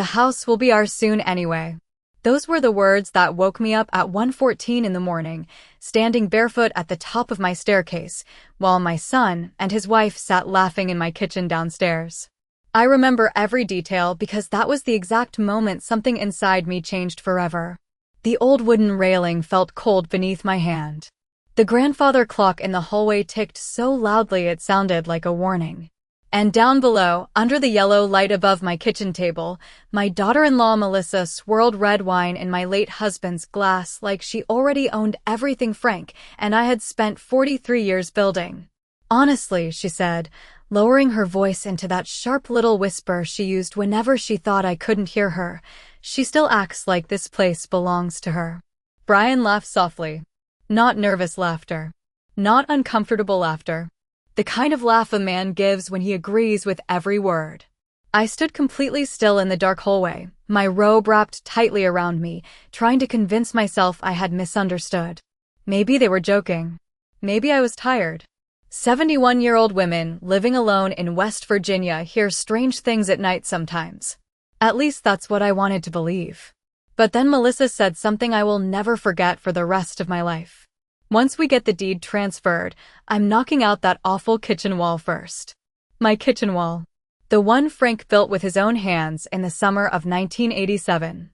The house will be ours soon anyway. Those were the words that woke me up at 1:14 in the morning, standing barefoot at the top of my staircase, while my son and his wife sat laughing in my kitchen downstairs. I remember every detail because that was the exact moment something inside me changed forever. The old wooden railing felt cold beneath my hand. The grandfather clock in the hallway ticked so loudly it sounded like a warning. And down below, under the yellow light above my kitchen table, my daughter-in-law Melissa swirled red wine in my late husband's glass like she already owned everything Frank and I had spent 43 years building. Honestly, she said, lowering her voice into that sharp little whisper she used whenever she thought I couldn't hear her, she still acts like this place belongs to her. Brian laughed softly. Not nervous laughter. Not uncomfortable laughter. The kind of laugh a man gives when he agrees with every word. I stood completely still in the dark hallway, my robe wrapped tightly around me, trying to convince myself I had misunderstood. Maybe they were joking. Maybe I was tired. 71-year-old women living alone in West Virginia hear strange things at night sometimes. At least that's what I wanted to believe. But then Melissa said something I will never forget for the rest of my life. Once we get the deed transferred, I'm knocking out that awful kitchen wall first. My kitchen wall. The one Frank built with his own hands in the summer of 1987.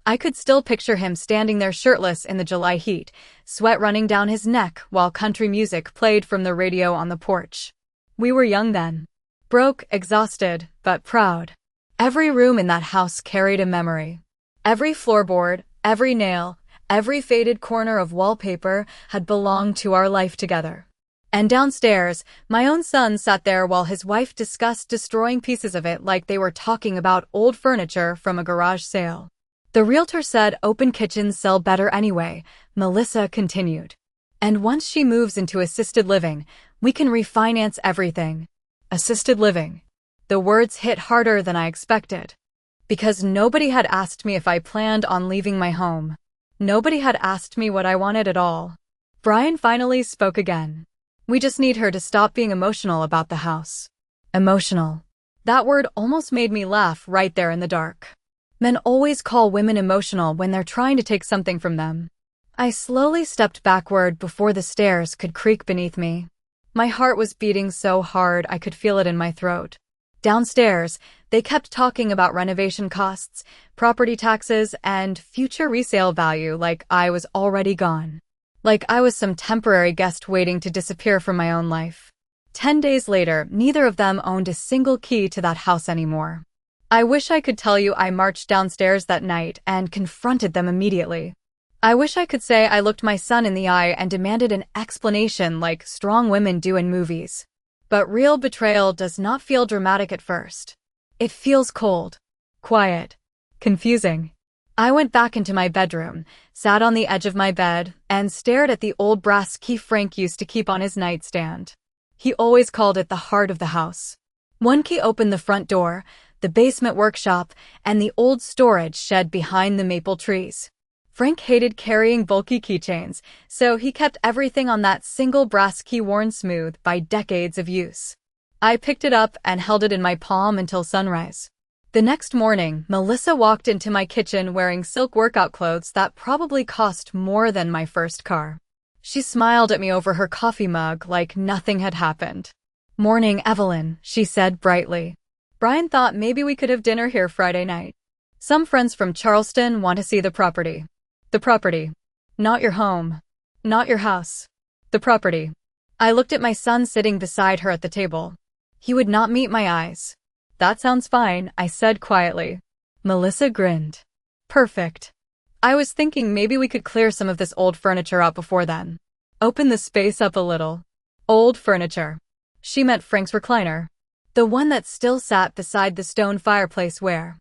I could still picture him standing there shirtless in the July heat, sweat running down his neck while country music played from the radio on the porch. We were young then. Broke, exhausted, but proud. Every room in that house carried a memory. Every floorboard, every nail, every faded corner of wallpaper had belonged to our life together. And downstairs, my own son sat there while his wife discussed destroying pieces of it like they were talking about old furniture from a garage sale. The realtor said open kitchens sell better anyway, Melissa continued. And once she moves into assisted living, we can refinance everything. Assisted living. The words hit harder than I expected. Because nobody had asked me if I planned on leaving my home. Nobody had asked me what I wanted at all. Brian finally spoke again. We just need her to stop being emotional about the house. Emotional. That word almost made me laugh right there in the dark. Men always call women emotional when they're trying to take something from them. I slowly stepped backward before the stairs could creak beneath me. My heart was beating so hard I could feel it in my throat. Downstairs, they kept talking about renovation costs, property taxes, and future resale value like I was already gone. Like I was some temporary guest waiting to disappear from my own life. 10 days later, neither of them owned a single key to that house anymore. I wish I could tell you I marched downstairs that night and confronted them immediately. I wish I could say I looked my son in the eye and demanded an explanation like strong women do in movies. But real betrayal does not feel dramatic at first. It feels cold, quiet, confusing. I went back into my bedroom, sat on the edge of my bed, and stared at the old brass key Frank used to keep on his nightstand. He always called it the heart of the house. One key opened the front door, the basement workshop, and the old storage shed behind the maple trees. Frank hated carrying bulky keychains, so he kept everything on that single brass key worn smooth by decades of use. I picked it up and held it in my palm until sunrise. The next morning, Melissa walked into my kitchen wearing silk workout clothes that probably cost more than my first car. She smiled at me over her coffee mug like nothing had happened. "Morning, Evelyn," she said brightly. "Brian thought maybe we could have dinner here Friday night. Some friends from Charleston want to see the property." The property. Not your home. Not your house. The property. I looked at my son sitting beside her at the table. He would not meet my eyes. "That sounds fine," I said quietly. Melissa grinned. "Perfect. I was thinking maybe we could clear some of this old furniture out before then. Open the space up a little." Old furniture. She meant Frank's recliner. The one that still sat beside the stone fireplace where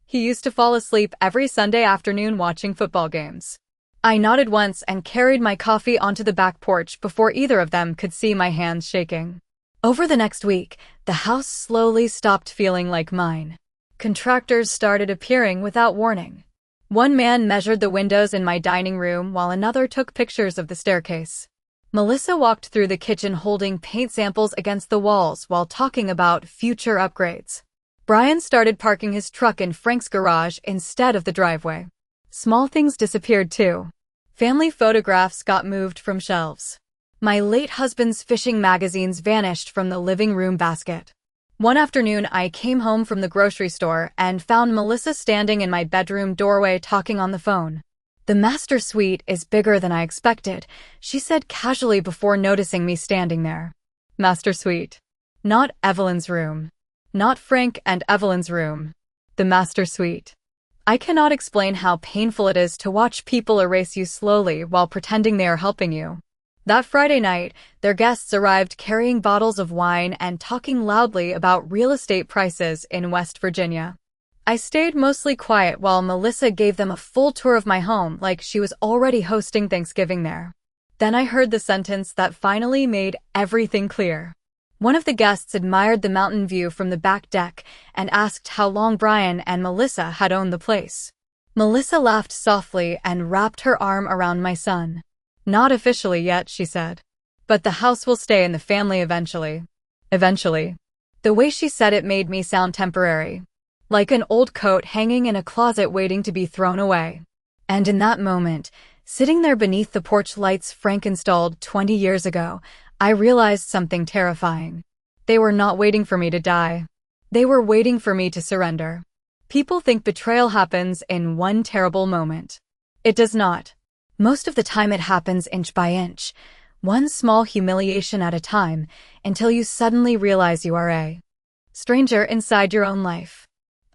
he used to fall asleep every Sunday afternoon watching football games. I nodded once and carried my coffee onto the back porch before either of them could see my hands shaking. Over the next week, the house slowly stopped feeling like mine. Contractors started appearing without warning. One man measured the windows in my dining room while another took pictures of the staircase. Melissa walked through the kitchen holding paint samples against the walls while talking about future upgrades. Brian started parking his truck in Frank's garage instead of the driveway. Small things disappeared too. Family photographs got moved from shelves. My late husband's fishing magazines vanished from the living room basket. One afternoon, I came home from the grocery store and found Melissa standing in my bedroom doorway talking on the phone. "The master suite is bigger than I expected," she said casually before noticing me standing there. Master suite. Not Evelyn's room. Not Frank and Evelyn's room. The master suite. I cannot explain how painful it is to watch people erase you slowly while pretending they are helping you. That Friday night, their guests arrived carrying bottles of wine and talking loudly about real estate prices in West Virginia. I stayed mostly quiet while Melissa gave them a full tour of my home like she was already hosting Thanksgiving there. Then I heard the sentence that finally made everything clear. One of the guests admired the mountain view from the back deck and asked how long Brian and Melissa had owned the place. Melissa laughed softly and wrapped her arm around my son. "Not officially yet," she said. "But the house will stay in the family eventually." Eventually. The way she said it made me sound temporary. Like an old coat hanging in a closet waiting to be thrown away. And in that moment, sitting there beneath the porch lights Frank installed 20 years ago, I realized something terrifying. They were not waiting for me to die. They were waiting for me to surrender. People think betrayal happens in one terrible moment. It does not. Most of the time it happens inch by inch, one small humiliation at a time, until you suddenly realize you are a stranger inside your own life.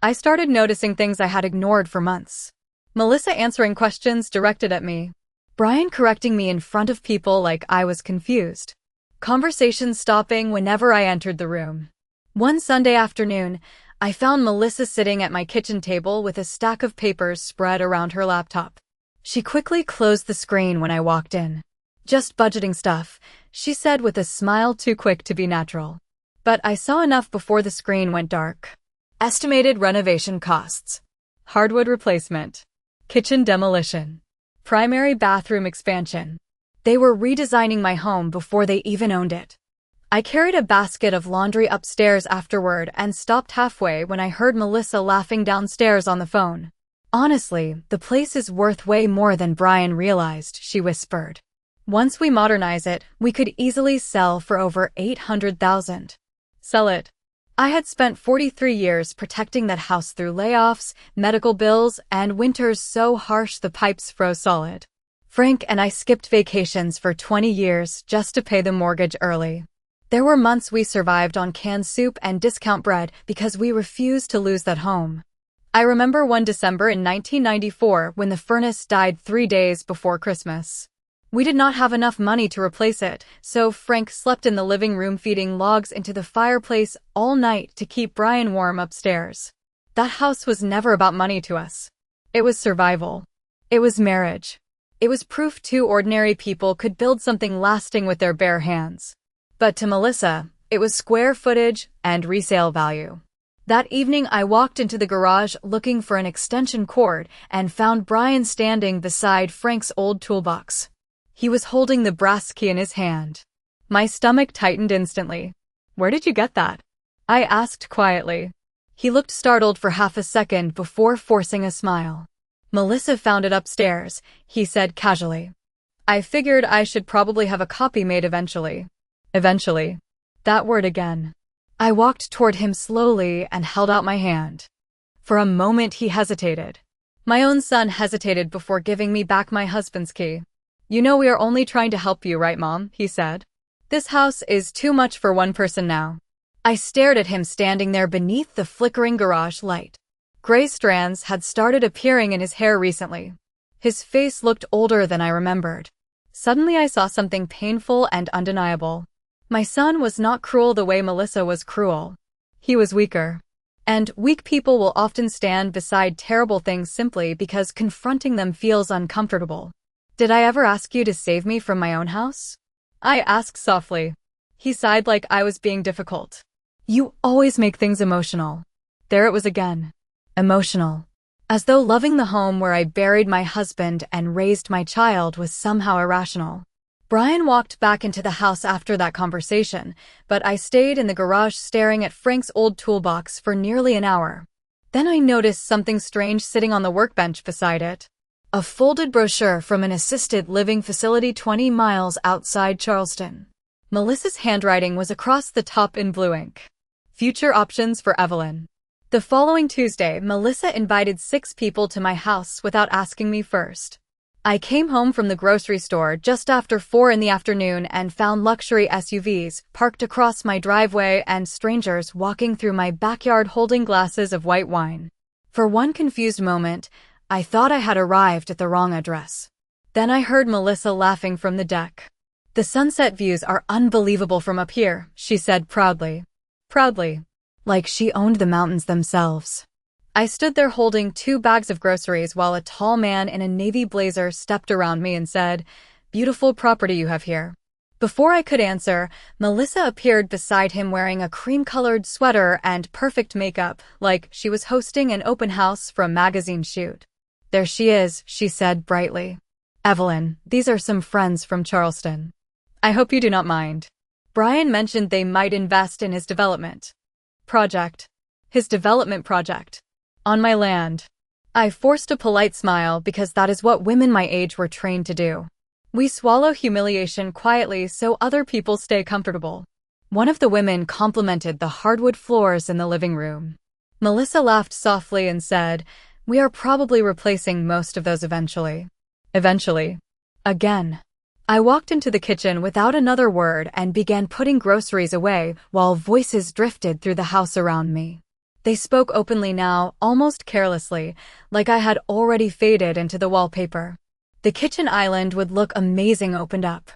I started noticing things I had ignored for months. Melissa answering questions directed at me. Brian correcting me in front of people like I was confused. Conversations stopping whenever I entered the room. One Sunday afternoon, I found Melissa sitting at my kitchen table with a stack of papers spread around her laptop. She quickly closed the screen when I walked in. "Just budgeting stuff," she said with a smile too quick to be natural. But I saw enough before the screen went dark. Estimated renovation costs. Hardwood replacement. Kitchen demolition. Primary bathroom expansion. They were redesigning my home before they even owned it. I carried a basket of laundry upstairs afterward and stopped halfway when I heard Melissa laughing downstairs on the phone. "Honestly, the place is worth way more than Brian realized," she whispered. "Once we modernize it, we could easily sell for over $800,000. Sell it." I had spent 43 years protecting that house through layoffs, medical bills, and winters so harsh the pipes froze solid. Frank and I skipped vacations for 20 years just to pay the mortgage early. There were months we survived on canned soup and discount bread because we refused to lose that home. I remember one December in 1994 when the furnace died 3 days before Christmas. We did not have enough money to replace it, so Frank slept in the living room feeding logs into the fireplace all night to keep Brian warm upstairs. That house was never about money to us. It was survival. It was marriage. It was proof two ordinary people could build something lasting with their bare hands. But to Melissa, it was square footage and resale value. That evening, I walked into the garage looking for an extension cord and found Brian standing beside Frank's old toolbox. He was holding the brass key in his hand. My stomach tightened instantly. "Where did you get that?" I asked quietly. He looked startled for half a second before forcing a smile. "Melissa found it upstairs," he said casually. "I figured I should probably have a copy made eventually." Eventually. That word again. I walked toward him slowly and held out my hand. For a moment he hesitated. My own son hesitated before giving me back my husband's key. "You know we are only trying to help you, right, Mom?" he said. "This house is too much for one person now." I stared at him standing there beneath the flickering garage light. Gray strands had started appearing in his hair recently. His face looked older than I remembered. Suddenly I saw something painful and undeniable. My son was not cruel the way Melissa was cruel. He was weaker. And weak people will often stand beside terrible things simply because confronting them feels uncomfortable. "Did I ever ask you to save me from my own house?" I asked softly. He sighed like I was being difficult. "You always make things emotional." There it was again. Emotional. As though loving the home where I buried my husband and raised my child was somehow irrational. Brian walked back into the house after that conversation, but I stayed in the garage staring at Frank's old toolbox for nearly an hour. Then I noticed something strange sitting on the workbench beside it. A folded brochure from an assisted living facility 20 miles outside Charleston. Melissa's handwriting was across the top in blue ink. Future options for Evelyn. The following Tuesday, Melissa invited 6 people to my house without asking me first. I came home from the grocery store just after 4 in the afternoon and found luxury SUVs parked across my driveway and strangers walking through my backyard holding glasses of white wine. For one confused moment, I thought I had arrived at the wrong address. Then I heard Melissa laughing from the deck. "The sunset views are unbelievable from up here," she said proudly. Proudly. Like she owned the mountains themselves. I stood there holding 2 bags of groceries while a tall man in a navy blazer stepped around me and said, "Beautiful property you have here." Before I could answer, Melissa appeared beside him wearing a cream-colored sweater and perfect makeup, like she was hosting an open house for a magazine shoot. "There she is," she said brightly. "Evelyn, these are some friends from Charleston. I hope you do not mind." Brian mentioned they might invest in his development project. His development project. On my land. I forced a polite smile because that is what women my age were trained to do. We swallow humiliation quietly so other people stay comfortable. One of the women complimented the hardwood floors in the living room. Melissa laughed softly and said, "We are probably replacing most of those eventually." Eventually. Again. I walked into the kitchen without another word and began putting groceries away while voices drifted through the house around me. They spoke openly now, almost carelessly, like I had already faded into the wallpaper. The kitchen island would look amazing opened up.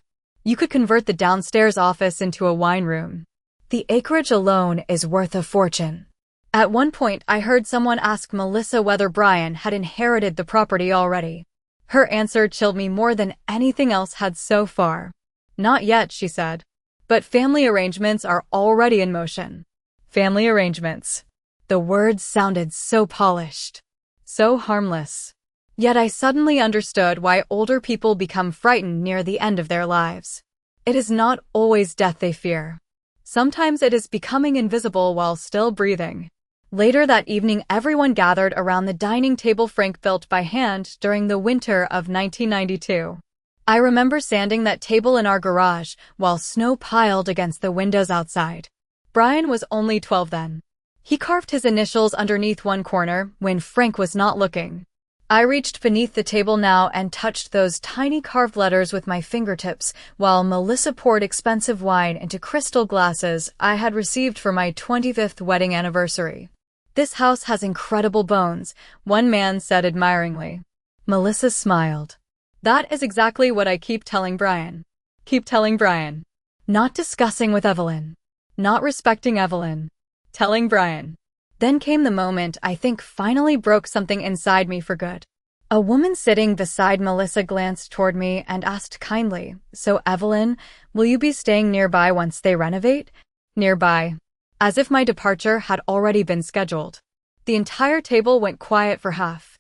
You could convert the downstairs office into a wine room. The acreage alone is worth a fortune. At one point, I heard someone ask Melissa whether Brian had inherited the property already. Her answer chilled me more than anything else had so far. "Not yet," she said. "But family arrangements are already in motion." Family arrangements. The words sounded so polished, so harmless. Yet I suddenly understood why older people become frightened near the end of their lives. It is not always death they fear. Sometimes it is becoming invisible while still breathing. Later that evening, everyone gathered around the dining table Frank built by hand during the winter of 1992. I remember sanding that table in our garage while snow piled against the windows outside. Brian was only 12 then. He carved his initials underneath one corner when Frank was not looking. I reached beneath the table now and touched those tiny carved letters with my fingertips while Melissa poured expensive wine into crystal glasses I had received for my 25th wedding anniversary. "This house has incredible bones," one man said admiringly. Melissa smiled. "That is exactly what I keep telling Brian. Keep telling Brian. Not discussing with Evelyn. Not respecting Evelyn. Telling Brian." Then came the moment I think finally broke something inside me for good. A woman sitting beside Melissa glanced toward me and asked kindly, "So Evelyn, will you be staying nearby once they renovate?" Nearby. As if my departure had already been scheduled. The entire table went quiet for half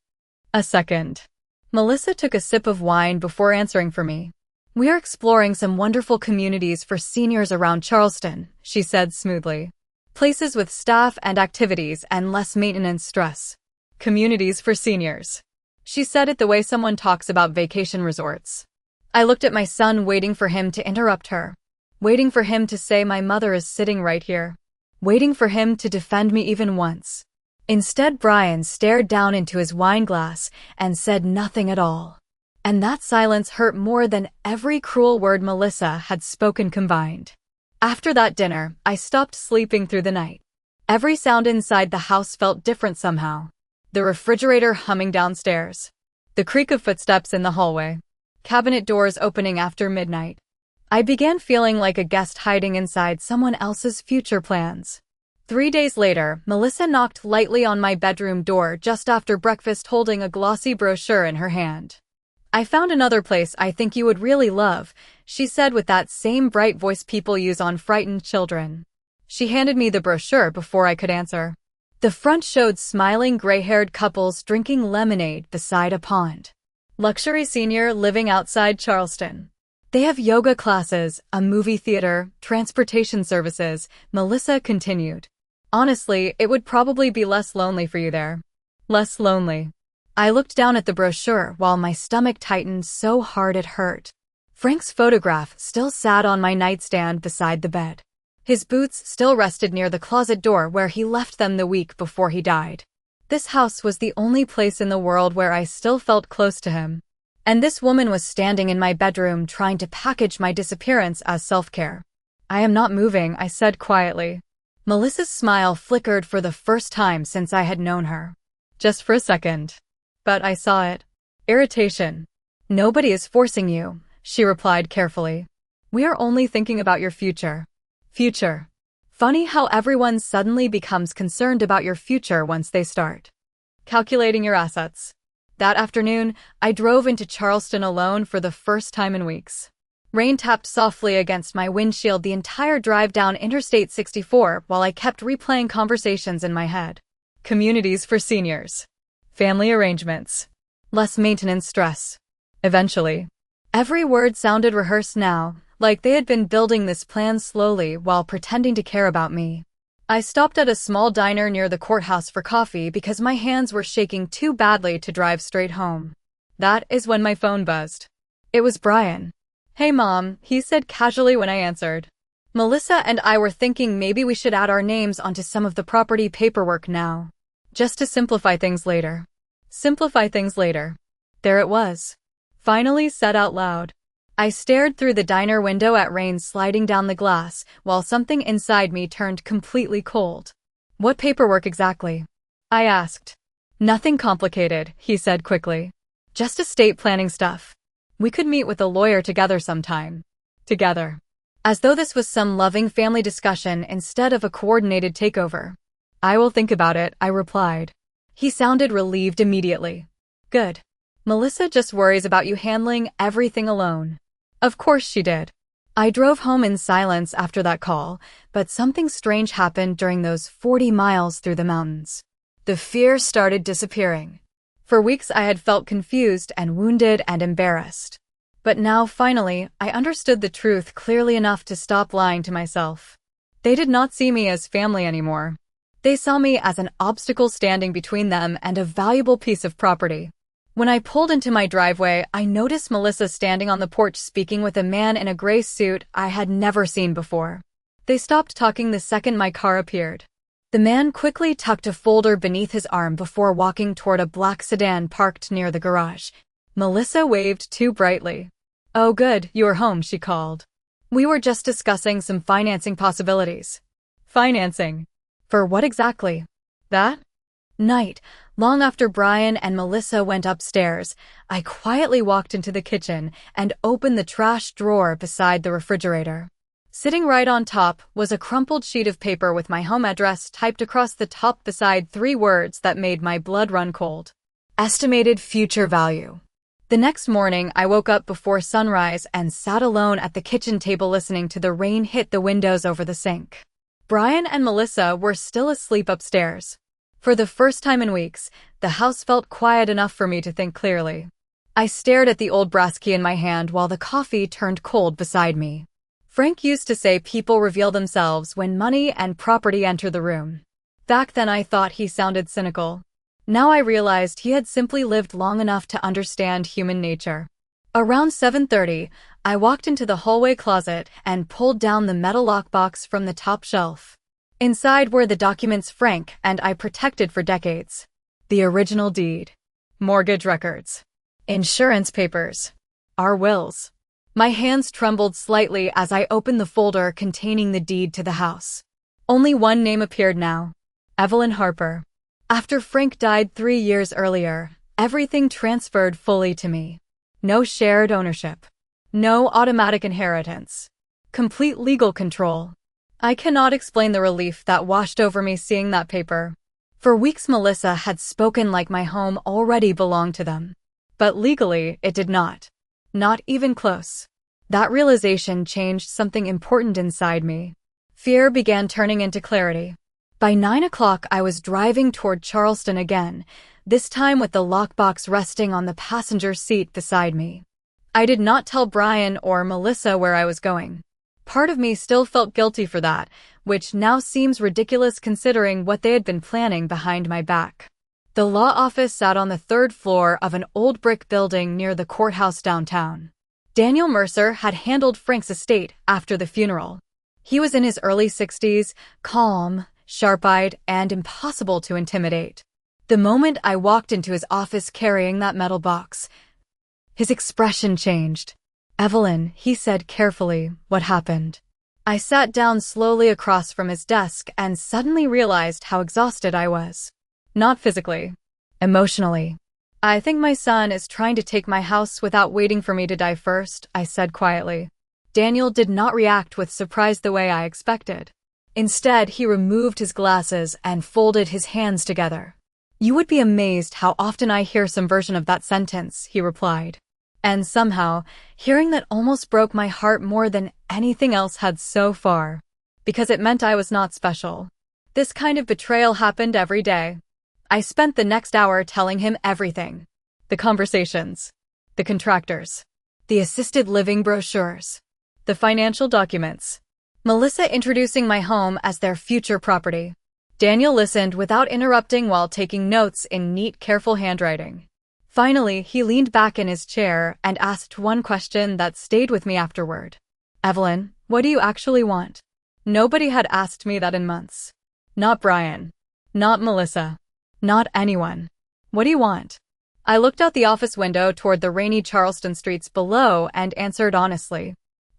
a second. Melissa took a sip of wine before answering for me. "We are exploring some wonderful communities for seniors around Charleston," she said smoothly. "Places with staff and activities and less maintenance stress." Communities for seniors. She said it the way someone talks about vacation resorts. I looked at my son, waiting for him to interrupt her. Waiting for him to say my mother is sitting right here. Waiting for him to defend me even once. Instead, Brian stared down into his wine glass and said nothing at all. And that silence hurt more than every cruel word Melissa had spoken combined. After that dinner, I stopped sleeping through the night. Every sound inside the house felt different somehow. The refrigerator humming downstairs. The creak of footsteps in the hallway. Cabinet doors opening after midnight. I began feeling like a guest hiding inside someone else's future plans. 3 days later, Melissa knocked lightly on my bedroom door just after breakfast, holding a glossy brochure in her hand. "I found another place I think you would really love," she said with that same bright voice people use on frightened children. She handed me the brochure before I could answer. The front showed smiling gray-haired couples drinking lemonade beside a pond. Luxury senior living outside Charleston. They have yoga classes, a movie theater, transportation services, Melissa continued. Honestly, it would probably be less lonely for you there. Less lonely. I looked down at the brochure while my stomach tightened so hard it hurt. Frank's photograph still sat on my nightstand beside the bed. His boots still rested near the closet door where he left them the week before he died. This house was the only place in the world where I still felt close to him. And this woman was standing in my bedroom trying to package my disappearance as self-care. I am not moving, I said quietly. Melissa's smile flickered for the first time since I had known her. Just for a second. But I saw it. Irritation. Nobody is forcing you, she replied carefully. We are only thinking about your future. Future. Funny how everyone suddenly becomes concerned about your future once they start calculating your assets. That afternoon, I drove into Charleston alone for the first time in weeks. Rain tapped softly against my windshield the entire drive down Interstate 64 while I kept replaying conversations in my head. Communities for seniors. Family arrangements. Less maintenance stress. Eventually. Every word sounded rehearsed now, like they had been building this plan slowly while pretending to care about me. I stopped at a small diner near the courthouse for coffee because my hands were shaking too badly to drive straight home. That is when my phone buzzed. It was Brian. Hey Mom, he said casually when I answered. Melissa and I were thinking maybe we should add our names onto some of the property paperwork now. Just to simplify things later. Simplify things later. There it was. Finally said out loud. I stared through the diner window at rain sliding down the glass, while something inside me turned completely cold. What paperwork exactly? I asked. Nothing complicated, he said quickly. Just estate planning stuff. We could meet with a lawyer together sometime. Together. As though this was some loving family discussion instead of a coordinated takeover. I will think about it, I replied. He sounded relieved immediately. Good. Melissa just worries about you handling everything alone. Of course she did. I drove home in silence after that call, but something strange happened during those 40 miles through the mountains. The fear started disappearing. For weeks I had felt confused and wounded and embarrassed. But now, finally, I understood the truth clearly enough to stop lying to myself. They did not see me as family anymore. They saw me as an obstacle standing between them and a valuable piece of property. When I pulled into my driveway, I noticed Melissa standing on the porch speaking with a man in a gray suit I had never seen before. They stopped talking the second my car appeared. The man quickly tucked a folder beneath his arm before walking toward a black sedan parked near the garage. Melissa waved too brightly. Oh good, you are home, she called. We were just discussing some financing possibilities. Financing? For what exactly? That night, long after Brian and Melissa went upstairs, I quietly walked into the kitchen and opened the trash drawer beside the refrigerator. Sitting right on top was a crumpled sheet of paper with my home address typed across the top beside 3 words that made my blood run cold. Estimated future value. The next morning, I woke up before sunrise and sat alone at the kitchen table listening to the rain hit the windows over the sink. Brian and Melissa were still asleep upstairs. For the first time in weeks, the house felt quiet enough for me to think clearly. I stared at the old brass key in my hand while the coffee turned cold beside me. Frank used to say people reveal themselves when money and property enter the room. Back then I thought he sounded cynical. Now I realized he had simply lived long enough to understand human nature. Around 7:30, I walked into the hallway closet and pulled down the metal lockbox from the top shelf. Inside were the documents Frank and I protected for decades. The original deed. Mortgage records. Insurance papers. Our wills. My hands trembled slightly as I opened the folder containing the deed to the house. Only one name appeared now. Evelyn Harper. After Frank died 3 years earlier, everything transferred fully to me. No shared ownership. No automatic inheritance. Complete legal control. I cannot explain the relief that washed over me seeing that paper. For weeks Melissa had spoken like my home already belonged to them. But legally, it did not. Not even close. That realization changed something important inside me. Fear began turning into clarity. By 9 o'clock, I was driving toward Charleston again, this time with the lockbox resting on the passenger seat beside me. I did not tell Brian or Melissa where I was going. Part of me still felt guilty for that, which now seems ridiculous considering what they had been planning behind my back. The law office sat on the third floor of an old brick building near the courthouse downtown. Daniel Mercer had handled Frank's estate after the funeral. He was in his early 60s, calm, sharp-eyed, and impossible to intimidate. The moment I walked into his office carrying that metal box, his expression changed. "Evelyn," he said carefully, "what happened?" I sat down slowly across from his desk and suddenly realized how exhausted I was. Not physically, emotionally. "I think my son is trying to take my house without waiting for me to die first," I said quietly. Daniel did not react with surprise the way I expected. Instead, he removed his glasses and folded his hands together. "You would be amazed how often I hear some version of that sentence," he replied. And somehow, hearing that almost broke my heart more than anything else had so far, because it meant I was not special. This kind of betrayal happened every day. I spent the next hour telling him everything. The conversations, the contractors, the assisted living brochures, the financial documents, Melissa introducing my home as their future property. Daniel listened without interrupting while taking notes in neat, careful handwriting. Finally, he leaned back in his chair and asked one question that stayed with me afterward. "Evelyn, what do you actually want?" Nobody had asked me that in months. Not Brian. Not Melissa. Not anyone. "What do you want?" I looked out the office window toward the rainy Charleston streets below and answered honestly.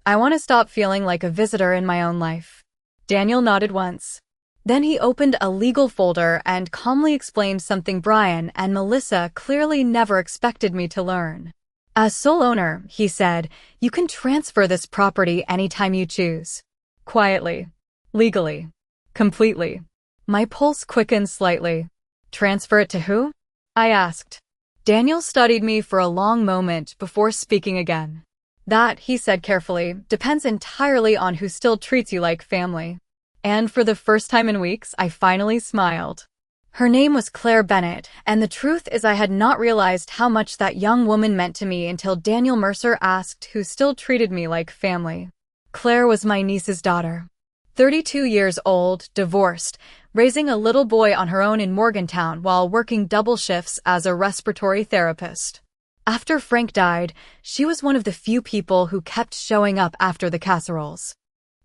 "I want to stop feeling like a visitor in my own life." Daniel nodded once. Then he opened a legal folder and calmly explained something Brian and Melissa clearly never expected me to learn. "As sole owner," he said, "you can transfer this property anytime you choose. Quietly. Legally. Completely." My pulse quickened slightly. "Transfer it to who?" I asked. Daniel studied me for a long moment before speaking again. "That," he said carefully, "depends entirely on who still treats you like family." And for the first time in weeks, I finally smiled. Her name was Claire Bennett, and the truth is I had not realized how much that young woman meant to me until Daniel Mercer asked who still treated me like family. Claire was my niece's daughter. 32 years old, divorced, raising a little boy on her own in Morgantown while working double shifts as a respiratory therapist. After Frank died, she was one of the few people who kept showing up after the casseroles.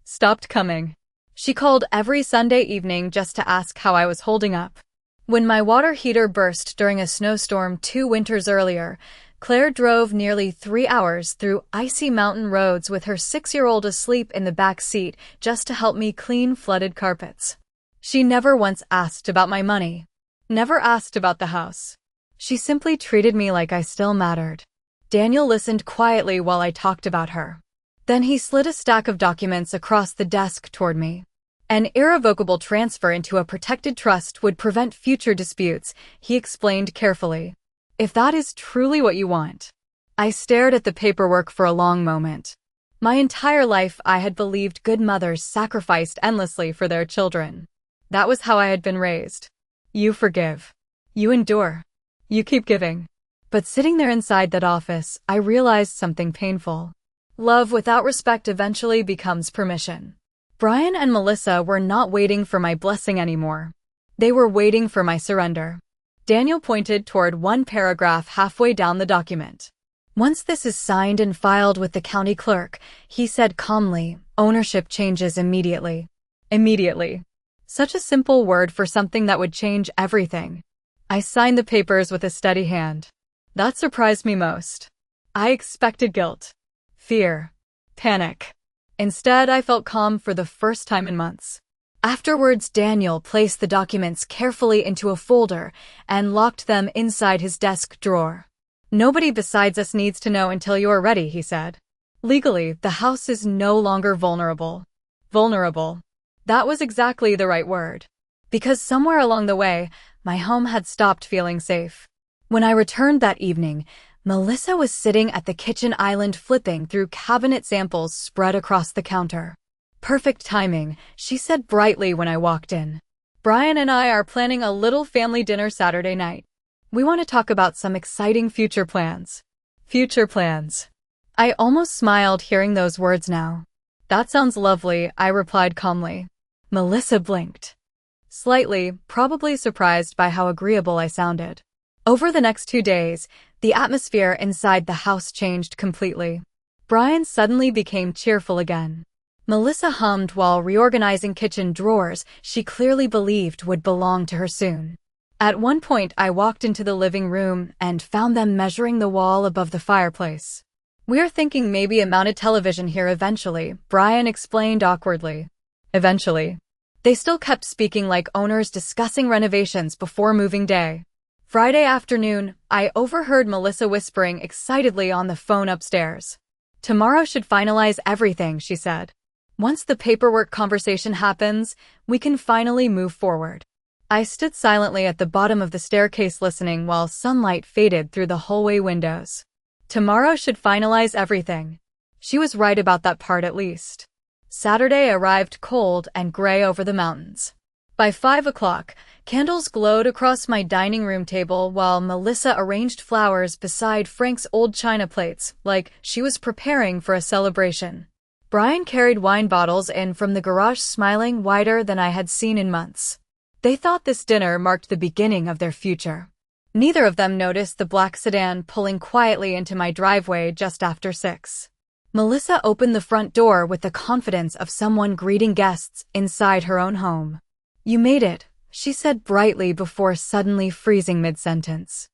Stopped coming. She called every Sunday evening just to ask how I was holding up. When my water heater burst during a snowstorm 2 winters earlier, Claire drove nearly 3 hours through icy mountain roads with her 6-year-old asleep in the back seat just to help me clean flooded carpets. She never once asked about my money. Never asked about the house. She simply treated me like I still mattered. Daniel listened quietly while I talked about her. Then he slid a stack of documents across the desk toward me. An irrevocable transfer into a protected trust would prevent future disputes, he explained carefully. "If that is truly what you want." I stared at the paperwork for a long moment. My entire life I had believed good mothers sacrificed endlessly for their children. That was how I had been raised. You forgive. You endure. You keep giving. But sitting there inside that office, I realized something painful. Love without respect eventually becomes permission. Brian and Melissa were not waiting for my blessing anymore. They were waiting for my surrender. Daniel pointed toward one paragraph halfway down the document. "Once this is signed and filed with the county clerk," he said calmly, "ownership changes immediately." Immediately. Such a simple word for something that would change everything. I signed the papers with a steady hand. That surprised me most. I expected guilt. Fear. Panic. Instead, I felt calm for the first time in months. Afterwards, Daniel placed the documents carefully into a folder and locked them inside his desk drawer. "Nobody besides us needs to know until you are ready," he said. Legally, the house is no longer vulnerable. Vulnerable. That was exactly the right word. Because somewhere along the way, my home had stopped feeling safe. When I returned that evening, Melissa was sitting at the kitchen island flipping through cabinet samples spread across the counter. "Perfect timing," she said brightly when I walked in. "Brian and I are planning a little family dinner Saturday night. We want to talk about some exciting future plans." Future plans. I almost smiled hearing those words now. That sounds lovely, I replied calmly. Melissa blinked slightly, probably surprised by how agreeable I sounded. Over the next 2 days, the atmosphere inside the house changed completely. Brian suddenly became cheerful again. Melissa hummed while reorganizing kitchen drawers she clearly believed would belong to her soon. At one point, I walked into the living room and found them measuring the wall above the fireplace. We're thinking maybe a mounted television here eventually, Brian explained awkwardly. Eventually. They still kept speaking like owners discussing renovations before moving day. Friday afternoon, I overheard Melissa whispering excitedly on the phone upstairs. Tomorrow should finalize everything, she said. Once the paperwork conversation happens, we can finally move forward. I stood silently at the bottom of the staircase listening while sunlight faded through the hallway windows. Tomorrow should finalize everything. She was right about that part at least. Saturday arrived cold and gray over the mountains. By 5 o'clock, candles glowed across my dining room table while Melissa arranged flowers beside Frank's old china plates, like she was preparing for a celebration. Brian carried wine bottles in from the garage smiling wider than I had seen in months. They thought this dinner marked the beginning of their future. Neither of them noticed the black sedan pulling quietly into my driveway just after 6. Melissa opened the front door with the confidence of someone greeting guests inside her own home. You made it, she said brightly before suddenly freezing mid-sentence.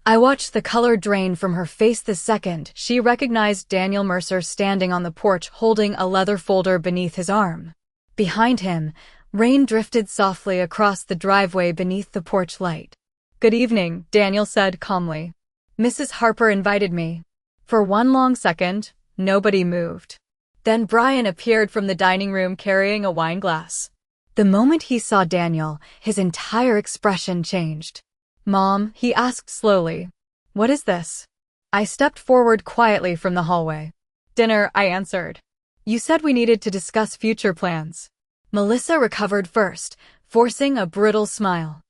I watched the color drain from her face the second she recognized Daniel Mercer standing on the porch holding a leather folder beneath his arm. Behind him, rain drifted softly across the driveway beneath the porch light. Good evening, Daniel said calmly. Mrs. Harper invited me. For one long second, nobody moved. Then Brian appeared from the dining room carrying a wine glass. The moment he saw Daniel, his entire expression changed. Mom, he asked slowly. What is this? I stepped forward quietly from the hallway. Dinner, I answered. You said we needed to discuss future plans. Melissa recovered first, forcing a brittle smile.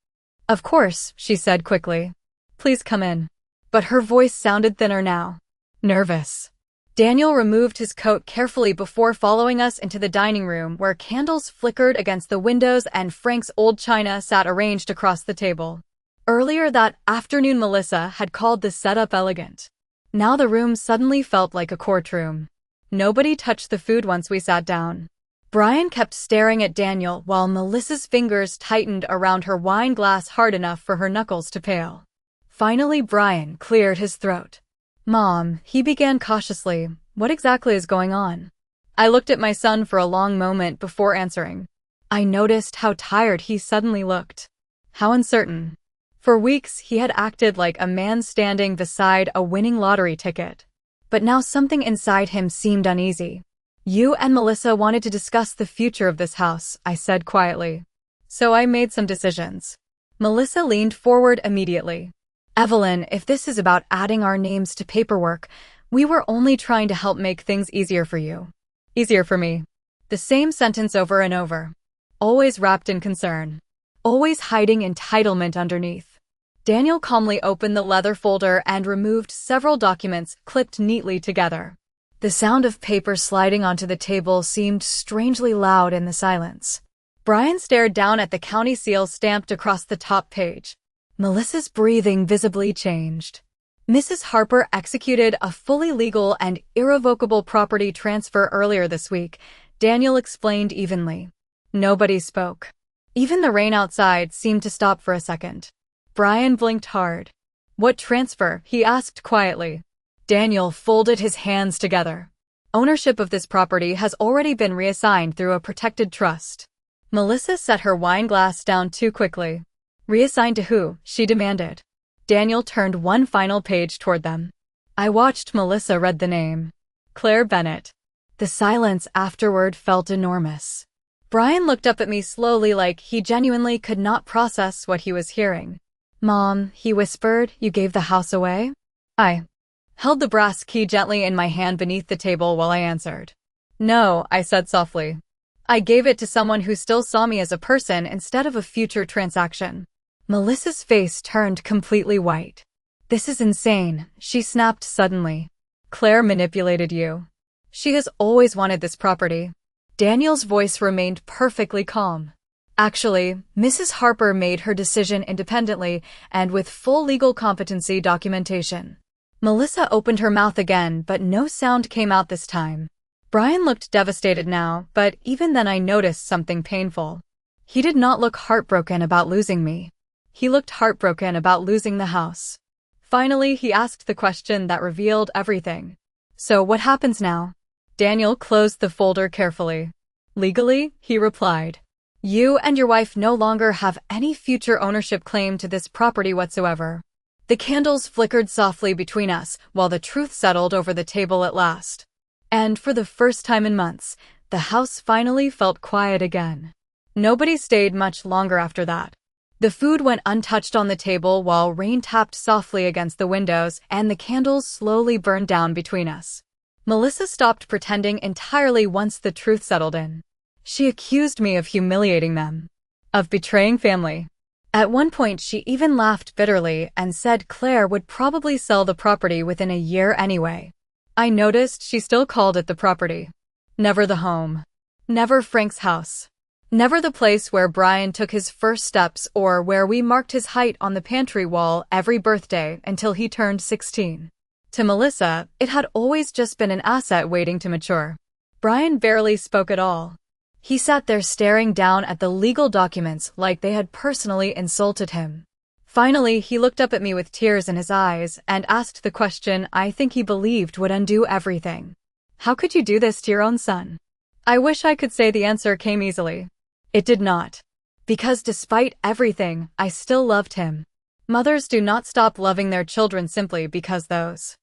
Of course, she said quickly. Please come in. But her voice sounded thinner now. Nervous. Daniel removed his coat carefully before following us into the dining room where candles flickered against the windows and Frank's old china sat arranged across the table. Earlier that afternoon, Melissa had called the setup elegant. Now the room suddenly felt like a courtroom. Nobody touched the food once we sat down. Brian kept staring at Daniel while Melissa's fingers tightened around her wine glass hard enough for her knuckles to pale. Finally, Brian cleared his throat. Mom, he began cautiously, what exactly is going on? I looked at my son for a long moment before answering. I noticed how tired he suddenly looked. How uncertain. For weeks, he had acted like a man standing beside a winning lottery ticket. But now something inside him seemed uneasy. You and Melissa wanted to discuss the future of this house, I said quietly. So I made some decisions. Melissa leaned forward immediately. Evelyn, if this is about adding our names to paperwork, we were only trying to help make things easier for you. Easier for me. The same sentence over and over. Always wrapped in concern. Always hiding entitlement underneath. Daniel calmly opened the leather folder and removed several documents clipped neatly together. The sound of paper sliding onto the table seemed strangely loud in the silence. Brian stared down at the county seal stamped across the top page. Melissa's breathing visibly changed. Mrs. Harper executed a fully legal and irrevocable property transfer earlier this week, Daniel explained evenly. Nobody spoke. Even the rain outside seemed to stop for a second. Brian blinked hard. What transfer? He asked quietly. Daniel folded his hands together. Ownership of this property has already been reassigned through a protected trust. Melissa set her wine glass down too quickly. Reassigned to who? She demanded. Daniel turned one final page toward them. I watched Melissa read the name. Claire Bennett. The silence afterward felt enormous. Brian looked up at me slowly like he genuinely could not process what he was hearing. Mom, he whispered, you gave the house away? I held the brass key gently in my hand beneath the table while I answered. No, I said softly. I gave it to someone who still saw me as a person instead of a future transaction. Melissa's face turned completely white. This is insane, she snapped suddenly. Claire manipulated you. She has always wanted this property. Daniel's voice remained perfectly calm. Actually, Mrs. Harper made her decision independently and with full legal competency documentation. Melissa opened her mouth again, but no sound came out this time. Brian looked devastated now, but even then I noticed something painful. He did not look heartbroken about losing me. He looked heartbroken about losing the house. Finally, he asked the question that revealed everything. So what happens now? Daniel closed the folder carefully. Legally, he replied, you and your wife no longer have any future ownership claim to this property whatsoever. The candles flickered softly between us while the truth settled over the table at last. And for the first time in months, the house finally felt quiet again. Nobody stayed much longer after that. The food went untouched on the table while rain tapped softly against the windows and the candles slowly burned down between us. Melissa stopped pretending entirely once the truth settled in. She accused me of humiliating them, of betraying family. At one point, she even laughed bitterly and said Claire would probably sell the property within a year anyway. I noticed she still called it the property. Never the home. Never Frank's house. Never the place where Brian took his first steps or where we marked his height on the pantry wall every birthday until he turned 16. To Melissa, it had always just been an asset waiting to mature. Brian barely spoke at all. He sat there staring down at the legal documents like they had personally insulted him. Finally, he looked up at me with tears in his eyes and asked the question I think he believed would undo everything. How could you do this to your own son? I wish I could say the answer came easily. It did not. Because despite everything, I still loved him. Mothers do not stop loving their children simply because those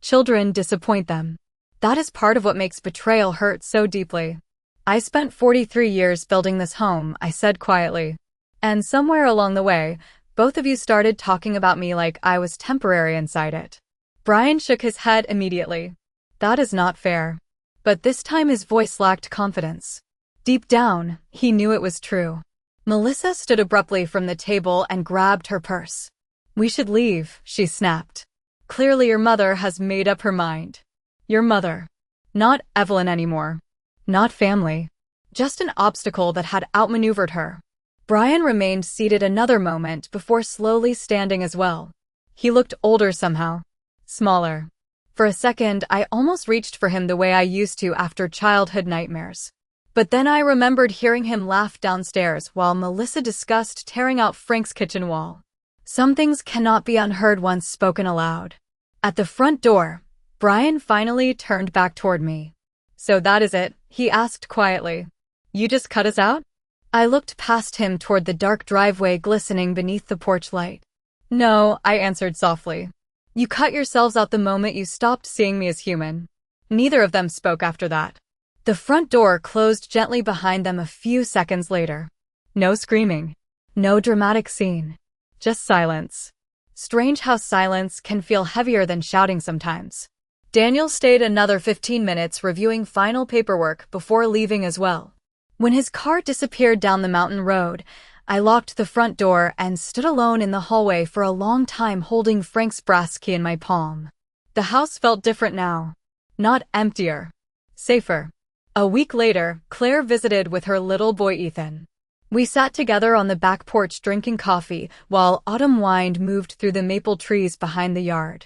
children disappoint them. That is part of what makes betrayal hurt so deeply. I spent 43 years building this home, I said quietly. And somewhere along the way, both of you started talking about me like I was temporary inside it. Brian shook his head immediately. That is not fair. But this time his voice lacked confidence. Deep down, he knew it was true. Melissa stood abruptly from the table and grabbed her purse. We should leave, she snapped. Clearly your mother has made up her mind. Your mother. Not Evelyn anymore. Not family. Just an obstacle that had outmaneuvered her. Brian remained seated another moment before slowly standing as well. He looked older somehow. Smaller. For a second, I almost reached for him the way I used to after childhood nightmares. But then I remembered hearing him laugh downstairs while Melissa discussed tearing out Frank's kitchen wall. Some things cannot be unheard once spoken aloud. At the front door, Brian finally turned back toward me. So that is it, he asked quietly. You just cut us out? I looked past him toward the dark driveway glistening beneath the porch light. No, I answered softly. You cut yourselves out the moment you stopped seeing me as human. Neither of them spoke after that. The front door closed gently behind them a few seconds later. No screaming. No dramatic scene. Just silence. Strange how silence can feel heavier than shouting sometimes. Daniel stayed another 15 minutes reviewing final paperwork before leaving as well. When his car disappeared down the mountain road, I locked the front door and stood alone in the hallway for a long time holding Frank's brass key in my palm. The house felt different now. Not emptier. Safer. A week later, Claire visited with her little boy Ethan. We sat together on the back porch drinking coffee while autumn wind moved through the maple trees behind the yard.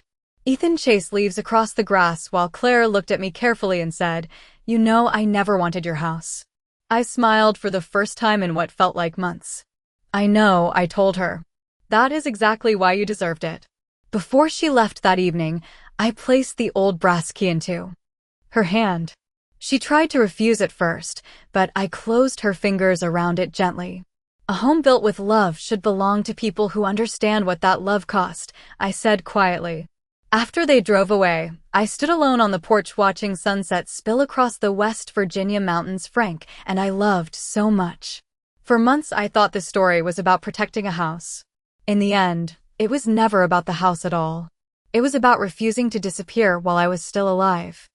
Ethan chased leaves across the grass while Claire looked at me carefully and said, "You know I never wanted your house." I smiled for the first time in what felt like months. "I know," I told her. "That is exactly why you deserved it." Before she left that evening, I placed the old brass key into her hand. She tried to refuse at first, but I closed her fingers around it gently. "A home built with love should belong to people who understand what that love cost," I said quietly. After they drove away, I stood alone on the porch watching sunset spill across the West Virginia mountains. Frank and I loved so much. For months I thought this story was about protecting a house. In the end, it was never about the house at all. It was about refusing to disappear while I was still alive.